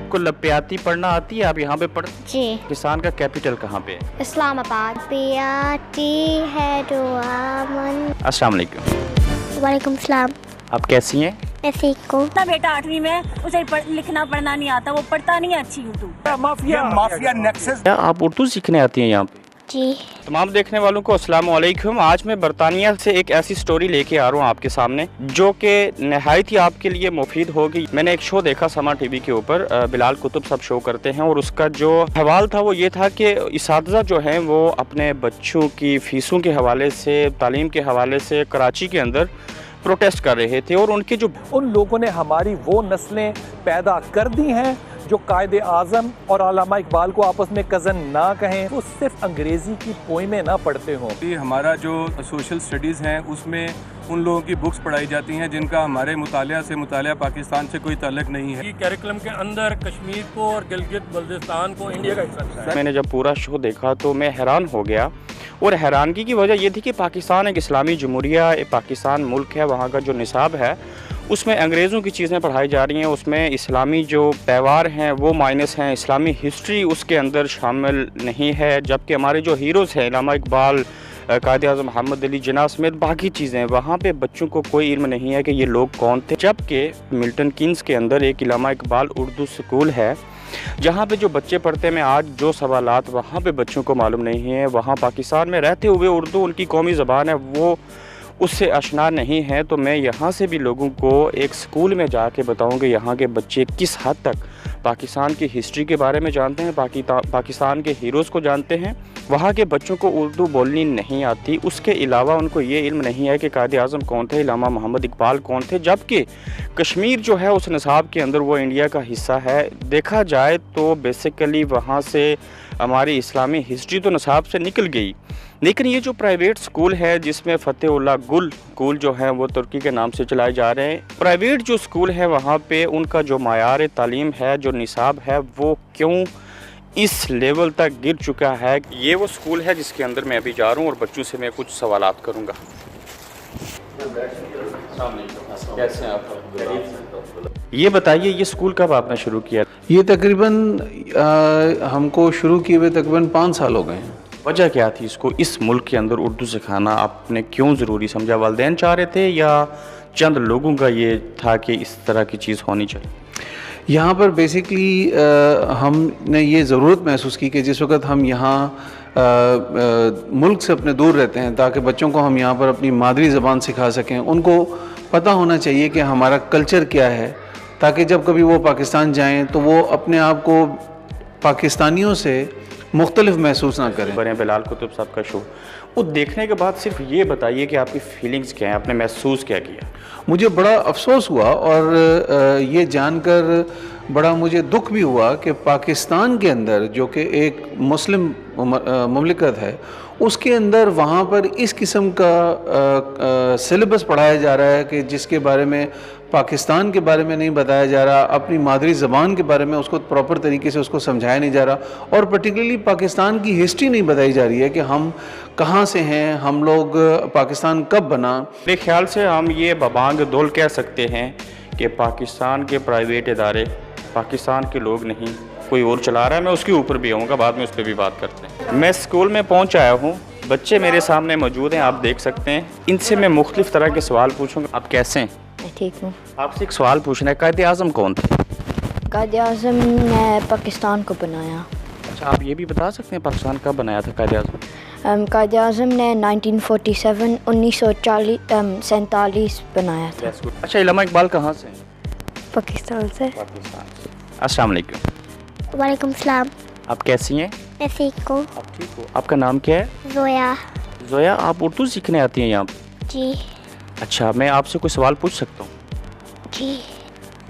आपको लप्याती पढ़ना आती है? आप यहाँ पे पढ़? जी। पाकिस्तान का कैपिटल कहाँ पे है? इस्लामाबाद। पियाती है दुआ मन। अस्सलाम वालेकुम। वालेकुम सलाम। आप कैसी हैं? मैं ठीक हूँ। मेरा बेटा 8वीं में, उसे लिखना पढ़ना नहीं आता, वो पढ़ता नहीं है अच्छी उर्दू। Mafia nexus. क्या आप उर्दू सीखने आती हैं यहाँ पे? जी। तमाम देखने वालों को अस्सलाम वालेकुम। आज मैं बरतानिया से एक ऐसी स्टोरी लेके आ रहा हूँ आपके सामने जो कि नहायत ही आपके लिए मुफीद होगी। मैंने एक शो देखा समा टीवी के ऊपर, बिलाल कुतुब सब शो करते हैं, और उसका जो हवाल था वो ये था कि इसातिज़ा जो हैं वो अपने बच्चों की फ़ीसों के हवाले से, तालीम के हवाले से कराची के अंदर प्रोटेस्ट कर रहे थे, और उनके जो उन लोगों ने हमारी वो नस्लें पैदा कर दी हैं जो कायदे आज़म और अल्लामा इकबाल को आपस में कज़न ना कहें, वो सिर्फ अंग्रेज़ी की पोइमें ना पढ़ते हों। हमारा जो सोशल स्टडीज़ हैं उसमें उन लोगों की बुक्स पढ़ाई जाती हैं जिनका हमारे मुतालिया पाकिस्तान से कोई ताल्लुक नहीं है। करिकुलम के अंदर कश्मीर को और गिलगित बल्तिस्तान को इंडिया का हिस्सा है। मैंने जब पूरा शो देखा तो मैं हैरान हो गया, और हैरानगी की वजह ये थी कि पाकिस्तान एक इस्लामी जमहूरिया, पाकिस्तान मुल्क है, वहाँ का जो निसाब है उसमें अंग्रेज़ों की चीज़ें पढ़ाई जा रही हैं, उसमें इस्लामी जो त्यौहार हैं वो माइनस हैं, इस्लामी हिस्ट्री उसके अंदर शामिल नहीं है, जबकि हमारे जो हीरोज़ हैं अल्लामा इकबाल, कायद आज़म मोहम्मद अली जिन्ना समेत बाकी चीज़ें, वहाँ पे बच्चों को कोई इल्म नहीं है कि ये लोग कौन थे। जबकि मिल्टन कीन्स के अंदर एक अल्लामा इकबाल उर्दू स्कूल है जहाँ पे जो बच्चे पढ़ते हैं, आज जो सवालात वहाँ पे बच्चों को मालूम नहीं है, वहाँ पाकिस्तान में रहते हुए उर्दू उनकी कौमी ज़बान है, वो उससे आशना नहीं है। तो मैं यहाँ से भी लोगों को एक स्कूल में जाके बताऊँ कि यहाँ के बच्चे किस हद तक पाकिस्तान की हिस्ट्री के बारे में जानते हैं, पाकिस्तान के हीरोज़ को जानते हैं। वहाँ के बच्चों को उर्दू बोलनी नहीं आती, उसके अलावा उनको ये इल्म नहीं है कि कायद आज़म कौन थे, अल्लामा मोहम्मद इकबाल कौन थे। जबकि कश्मीर जो है उस निसाब के अंदर वो इंडिया का हिस्सा है। देखा जाए तो बेसिकली वहाँ से हमारी इस्लामी हिस्ट्री तो निसाब से निकल गई, लेकिन ये जो प्राइवेट स्कूल है जिसमें फ़तेहुल्लाह गुल स्कूल जो है वो तुर्की के नाम से चलाए जा रहे हैं, प्राइवेट जो स्कूल है वहाँ पे उनका जो मायार तालीम है, जो निसाब है, वो क्यों इस लेवल तक गिर चुका है। ये वो स्कूल है जिसके अंदर मैं अभी जा रहा हूँ और बच्चों से मैं कुछ सवालात करूँगा। कैसे हैं आप? ये बताइए, ये स्कूल कब आपने शुरू किया? ये तकरीबन हमको शुरू किए हुए तकरीबन 5 साल हो गए हैं। वजह क्या थी इसको इस मुल्क के अंदर उर्दू सिखाना आपने क्यों ज़रूरी समझा? वालिदैन चाह रहे थे या चंद लोगों का ये था कि इस तरह की चीज़ होनी चाहिए? यहाँ पर बेसिकली हमने ये ज़रूरत महसूस की कि जिस वक्त हम यहाँ मुल्क से अपने दूर रहते हैं, ताकि बच्चों को हम यहाँ पर अपनी मादरी ज़बान सिखा सकें, उनको पता होना चाहिए कि हमारा कल्चर क्या है, ताकि जब कभी वो पाकिस्तान जाएँ तो वो अपने आप को पाकिस्तानियों से मुख्तलिफ महसूस ना करें। बने बिलाल कुतुब साहब का शो, वो देखने के बाद सिर्फ ये बताइए कि आपकी फीलिंग्स क्या हैं, आपने महसूस क्या किया? मुझे बड़ा अफसोस हुआ और ये जानकर बड़ा मुझे दुख भी हुआ कि पाकिस्तान के अंदर, जो कि एक मुस्लिम मुमलिकत है, उसके अंदर वहाँ पर इस किस्म का सिलेबस पढ़ाया जा रहा है कि जिसके बारे में पाकिस्तान के बारे में नहीं बताया जा रहा, अपनी मादरी ज़बान के बारे में उसको प्रॉपर तरीके से उसको समझाया नहीं जा रहा, और पर्टिकुलरली पाकिस्तान की हिस्ट्री नहीं बताई जा रही है कि हम कहाँ से हैं, हम लोग पाकिस्तान कब बना। मेरे ख्याल से हम ये बबांग दौल कह सकते हैं कि पाकिस्तान के प्राइवेट इदारे पाकिस्तान के लोग नहीं, कोई और चला रहा है। मैं उसके ऊपर भी आऊँगा, बाद में उस पर भी बात करते हैं। मैं स्कूल में पहुँच आया हूँ, बच्चे मेरे सामने मौजूद हैं, आप देख सकते हैं। इनसे मैं मुख्तलिफ़ तरह के सवाल पूछूँगा। आप कैसे हैं? मैं ठीक हूँ। आपसे एक सवाल पूछना है, कायद आज़म कौन थे? कायद आज़म ने पाकिस्तान को बनाया। अच्छा, आप ये भी बता सकते हैं पाकिस्तान कब बनाया था कायद आज़म? कायद आज़म ने 1947 बनाया था। अच्छा, अल्लामा इकबाल कहाँ से? पाकिस्तान से। पाकिस्तान से। अस्सलाम वालेकुम। वालेकुम सलाम। आप कैसी हैं? मैं ठीक हूँ। आप ठीक हो? आपका नाम क्या है? जोया। जोया, आप उर्दू सीखने आती हैं यहाँ पे? जी। अच्छा, मैं आपसे कोई सवाल पूछ सकता हूँ? जी।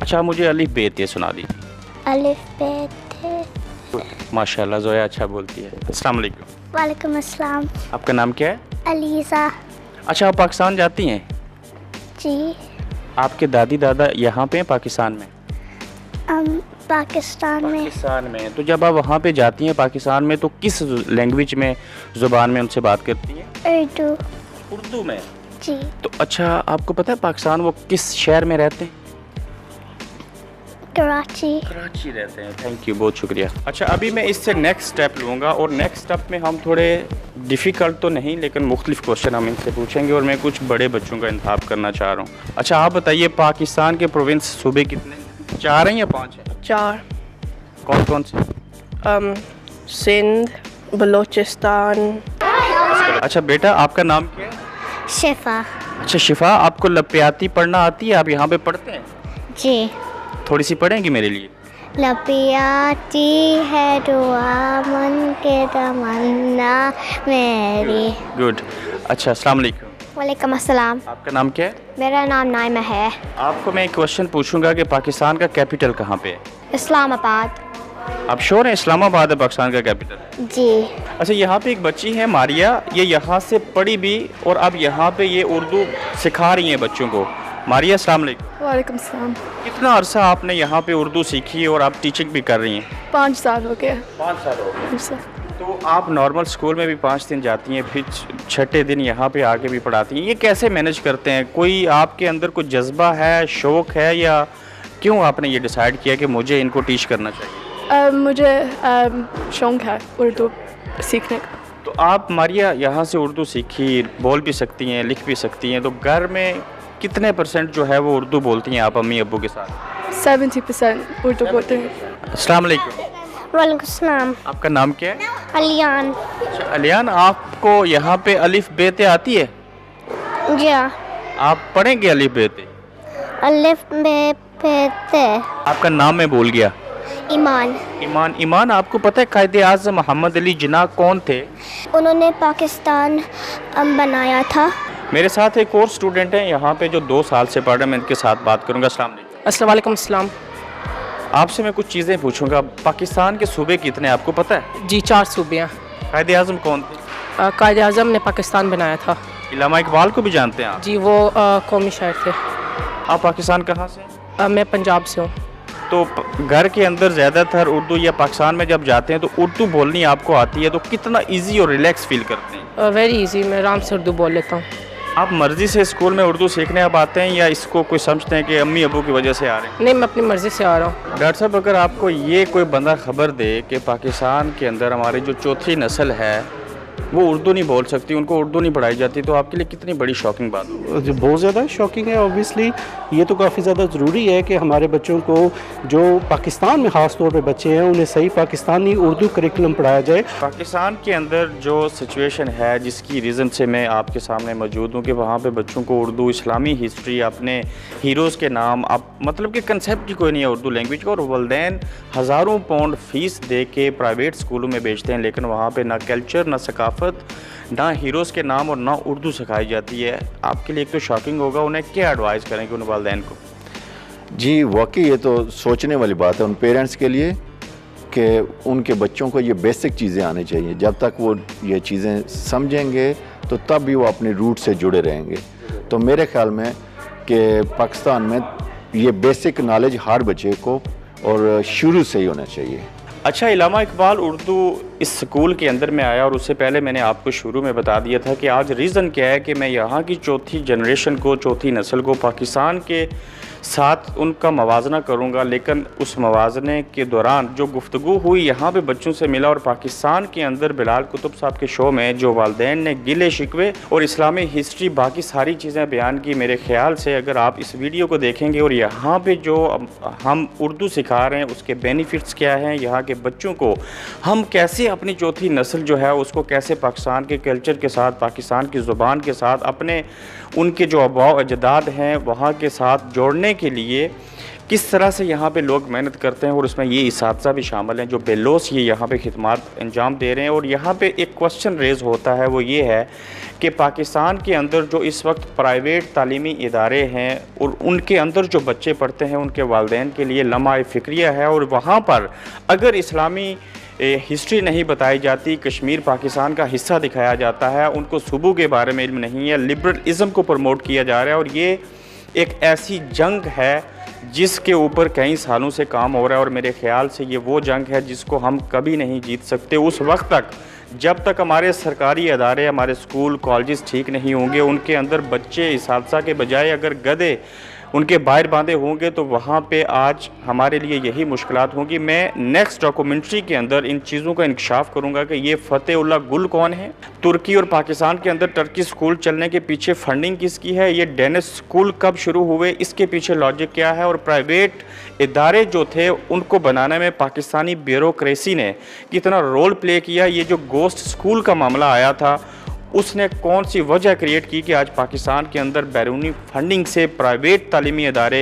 अच्छा, मुझे अलिफ बे ते सुना दीजिए। अलिफ बे ते। माशाल्लाह, जोया अच्छा बोलती है। अस्सलाम वालेकुम। वालेकुम अस्सलाम। आपका नाम क्या है? अलीज़ा। अच्छा, आप पाकिस्तान जाती हैं? जी। आपके दादी दादा यहाँ पे हैं पाकिस्तान में? पाकिस्तान में। पाकिस्तान में। तो जब आप वहाँ पे जाती हैं पाकिस्तान में, तो किस लैंग्वेज में, ज़ुबान में उनसे बात करती हैं? उर्दू। उर्दू में? जी। तो अच्छा, आपको पता है पाकिस्तान वो किस शहर में रहते हैं? कराची। कराची रहते हैं, थैंक यू, बहुत शुक्रिया। अच्छा, अभी मैं इससे नेक्स्ट स्टेप लूँगा और नेक्स्ट स्टेप में हम थोड़े डिफ़िकल्ट तो नहीं लेकिन मुख्तलिफ क्वेश्चन हम इनसे पूछेंगे और मैं कुछ बड़े बच्चों का इंतखाब करना चाह रहा हूँ। अच्छा, आप बताइए पाकिस्तान के प्रोविंस सूबे कितने, 4 हैं या 5 हैं? 4। कौन कौन से? सिंध, बलूचिस्तान। अच्छा बेटा, आपका नाम क्या है? शिफा। अच्छा शिफा, आपको लपियाती पढ़ना आती है? आप यहाँ पे पढ़ते हैं? जी। थोड़ी सी पढ़ेंगी मेरे लिए? लपियाती है दुआ मन के तमन्ना मेरी। गुड। अच्छा, अस्सलाम वालेकुम। वालेकुम अस्सलाम। आपका नाम क्या है? मेरा नाम नाइमा है। आपको मैं एक क्वेश्चन पूछूंगा कि पाकिस्तान का कैपिटल कहाँ पे है? इस्लामाबाद। आप श्योर हैं इस्लामाबाद है पाकिस्तान का कैपिटल? जी। अच्छा, यहाँ पे एक बच्ची है मारिया, ये यहाँ से पढ़ी भी और अब यहाँ पे ये उर्दू सिखा रही हैं बच्चों को। मारिया, अस्सलाम वालेकुम। वालेकुम सलाम। कितना अरसा आपने यहाँ पे उर्दू सीखी और आप टीचिंग भी कर रही हैं? 5 साल हो गए। 5 साल हो गए। सर। तो आप नॉर्मल स्कूल में भी 5 दिन जाती हैं, फिर छठे दिन यहाँ पे आके भी पढ़ाती हैं, ये कैसे मैनेज करते हैं? कोई आपके अंदर कोई जज्बा है, शौक़ है, या क्यों आपने ये डिसाइड किया कि मुझे इनको टीच करना चाहिए? मुझे शौक़ है उर्दू सीखने का। तो आप मारिया यहाँ से उर्दू सीखी, बोल भी सकती हैं, लिख भी सकती हैं, तो घर में कितने % जो है वो उर्दू बोलती हैं आप अम्मी अब्बू के साथ? 70% उर्दू बोलते हैं। अस्सलाम वालेकुम। वालेकुम सलाम। आपका नाम क्या है? अलियान। अच्छा अलियान, आपको यहाँ पे अलिफ बेते आती है? जी हाँ। आप पढ़ेंगे अलिफ बेते? अलिफ बे पे ते। आपका नाम मैं भूल गया। ईमान। ईमान, आपको पता है कायदे आज़म मोहम्मद अली जिन्ना कौन थे? उन्होंने पाकिस्तान बनाया था। मेरे साथ एक और स्टूडेंट हैं यहाँ पे जो 2 साल से पढ़ रहे हैं, मैं इनके साथ बात करूँगा। अस्सलाम वालेकुम। अस्सलाम वालेकुम सलाम। आपसे मैं कुछ चीज़ें पूछूंगा। पाकिस्तान के सूबे कितने आपको पता है? जी 4 सूबे हैं। कायदे आज़म कौन थे? कायदे आज़म ने पाकिस्तान बनाया था। इल्लामा इकबाल को भी जानते हैं आप? जी, वो कौमी शायर थे। आप पाकिस्तान कहाँ से? मैं पंजाब से हूँ। तो घर के अंदर ज़्यादातर उर्दू, या पाकिस्तान में जब जाते हैं तो उर्दू बोलनी आपको आती है, तो कितना इजी और रिलैक्स फील करते हैं? वेरी इजी, मैं आराम से उर्दू बोल लेता हूँ। आप मर्ज़ी से स्कूल में उर्दू सीखने आप आते हैं, या इसको कोई समझते हैं कि अम्मी अबू की वजह से आ रहे हैं? नहीं, मैं अपनी मर्ज़ी से आ रहा हूँ। डॉक्टर साहब, अगर आपको ये कोई बंदा ख़बर दे कि पाकिस्तान के अंदर हमारी जो चौथी नस्ल है वो उर्दू नहीं बोल सकती, उनको उर्दू नहीं पढ़ाई जाती, तो आपके लिए कितनी बड़ी शॉकिंग बात हो? जो बहुत ज़्यादा शॉकिंग है। ऑब्वियसली ये तो काफ़ी ज़्यादा ज़रूरी है कि हमारे बच्चों को, जो पाकिस्तान में ख़ास तौर पे बच्चे हैं, उन्हें सही पाकिस्तानी उर्दू करिकुलम पढ़ाया जाए। पाकिस्तान के अंदर जो सिचुएशन है, जिसकी रीज़न से मैं आपके सामने मौजूद हूँ कि वहाँ पे बच्चों को उर्दू, इस्लामी हिस्ट्री, अपने हीरोज़ के नाम, आप मतलब कि कंसेप्ट ही कोई नहीं है उर्दू लैंग्वेज का, और वालिदैन हज़ारों पाउंड फ़ीस दे के प्राइवेट स्कूलों में भेजते हैं, लेकिन वहाँ पर ना कल्चर, ना सकाफ़त, ना हीरोज़ के नाम और ना उर्दू सिखाई जाती है। आपके लिए एक तो शॉकिंग होगा, उन्हें क्या एडवाइस करेंगे उन वालिदैन को? जी वाकई ये तो सोचने वाली बात है उन पेरेंट्स के लिए कि उनके बच्चों को ये बेसिक चीज़ें आनी चाहिए। जब तक वो ये चीज़ें समझेंगे तो तब भी वो अपने रूट से जुड़े रहेंगे। तो मेरे ख्याल में कि पाकिस्तान में ये बेसिक नॉलेज हर बच्चे को और शुरू से ही होना चाहिए। अच्छा, इल्लामा इकबाल उर्दू इस स्कूल के अंदर में आया, और उससे पहले मैंने आपको शुरू में बता दिया था कि आज रीज़न क्या है कि मैं यहाँ की चौथी जनरेशन को, चौथी नस्ल को पाकिस्तान के साथ उनका मवाजना करूँगा। लेकिन उस मवाजने के दौरान जो गुफ्तगू हुई, यहाँ पे बच्चों से मिला, और पाकिस्तान के अंदर बिलाल कुतुब साहब के शो में जो वालिदैन ने गिले शिकवे और इस्लामी हिस्ट्री, बाकी सारी चीज़ें बयान की, मेरे ख्याल से अगर आप इस वीडियो को देखेंगे और यहाँ पे जो हम उर्दू सिखा रहे हैं उसके बेनिफिट्स क्या हैं, यहाँ के बच्चों को हम कैसे अपनी चौथी नस्ल जो है उसको कैसे पाकिस्तान के कल्चर के साथ, पाकिस्तान की ज़ुबान के साथ, अपने उनके जो आबाओ अजदाद हैं वहाँ के साथ जोड़ने के लिए किस तरह से यहाँ पे लोग मेहनत करते हैं, और उसमें ये इसातिज़ा भी शामिल हैं जो बेलोस ये यहाँ पे खिदमत अंजाम दे रहे हैं। और यहाँ पे एक क्वेश्चन रेज़ होता है, वो ये है कि पाकिस्तान के अंदर जो इस वक्त प्राइवेट तालीमी इदारे हैं और उनके अंदर जो बच्चे पढ़ते हैं, उनके वालिदैन के लिए लम्हा फ़िक्रिया है, और वहाँ पर अगर इस्लामी हिस्ट्री नहीं बताई जाती, कश्मीर पाकिस्तान का हिस्सा दिखाया जाता है, उनको सूबों के बारे में इल्म नहीं है, लिबरलिज़म को प्रमोट किया जा रहा है, और ये एक ऐसी जंग है जिसके ऊपर कई सालों से काम हो रहा है, और मेरे ख़्याल से ये वो जंग है जिसको हम कभी नहीं जीत सकते उस वक्त तक जब तक हमारे सरकारी अदारे, हमारे स्कूल कॉलेजेस ठीक नहीं होंगे, उनके अंदर बच्चे इसातिज़ा के बजाय अगर गधे उनके बाहर बांधे होंगे तो वहाँ पे आज हमारे लिए यही मुश्किलात होंगी। मैं नेक्स्ट डॉक्यूमेंट्री के अंदर इन चीज़ों का इंकशाफ करूँगा कि ये फ़तेहुल्लाह गुल कौन है, तुर्की और पाकिस्तान के अंदर टर्की स्कूल चलने के पीछे फंडिंग किसकी है, ये डेनिश स्कूल कब शुरू हुए, इसके पीछे लॉजिक क्या है, और प्राइवेट इदारे जो थे उनको बनाने में पाकिस्तानी ब्यूरोक्रेसी ने कितना रोल प्ले किया। ये जो गोस्ट स्कूल का मामला आया था उसने कौन सी वजह क्रिएट की कि आज पाकिस्तान के अंदर बैरूनी फंडिंग से प्राइवेट तालीमी इदारे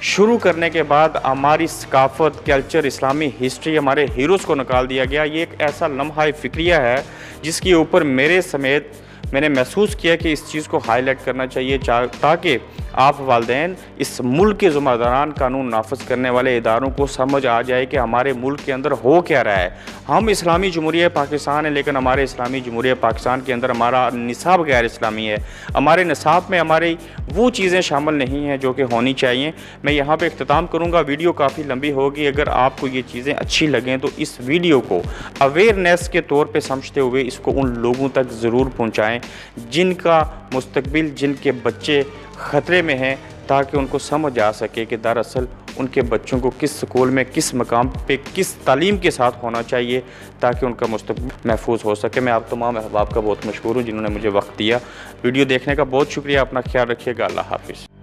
शुरू करने के बाद हमारी सकाफ़त, कल्चर, इस्लामी हिस्ट्री, हमारे हीरोज़ को निकाल दिया गया। ये एक ऐसा लम्हा फ़िक्रिया है जिसके ऊपर मेरे समेत मैंने महसूस किया कि इस चीज़ को हाईलाइट करना चाहिए ताकि आप वालिदैन इस मुल्क के ज़िम्मेदारान कानून नाफिज करने वाले इदारों को समझ आ जाए कि हमारे मुल्क के अंदर हो क्या रहा है। हम इस्लामी जमहूरिया पाकिस्तान है, लेकिन हमारे इस्लामी जमहूरिया पाकिस्तान के अंदर हमारा निसाब गैर इस्लामी है। हमारे निसाब में हमारी वो चीज़ें शामिल नहीं हैं जो कि होनी चाहिए। मैं यहाँ पे इख्तिताम करूँगा, वीडियो काफ़ी लंबी होगी। अगर आपको ये चीज़ें अच्छी लगें तो इस वीडियो को अवेयरनेस के तौर पर समझते हुए इसको उन लोगों तक ज़रूर पहुँचाएँ जिनका मुस्तकबिल, जिनके बच्चे ख़तरे में हैं, ताकि उनको समझ आ सके कि दरअसल उनके बच्चों को किस स्कूल में, किस मकाम पे, किस तालीम के साथ होना चाहिए ताकि उनका मुस्तकबिल महफूज हो सके। मैं आप तमाम अहबाब का बहुत मशहूर हूँ जिन्होंने मुझे वक्त दिया। वीडियो देखने का बहुत शुक्रिया। अपना ख्याल रखिएगा। अल्लाह हाफिज़।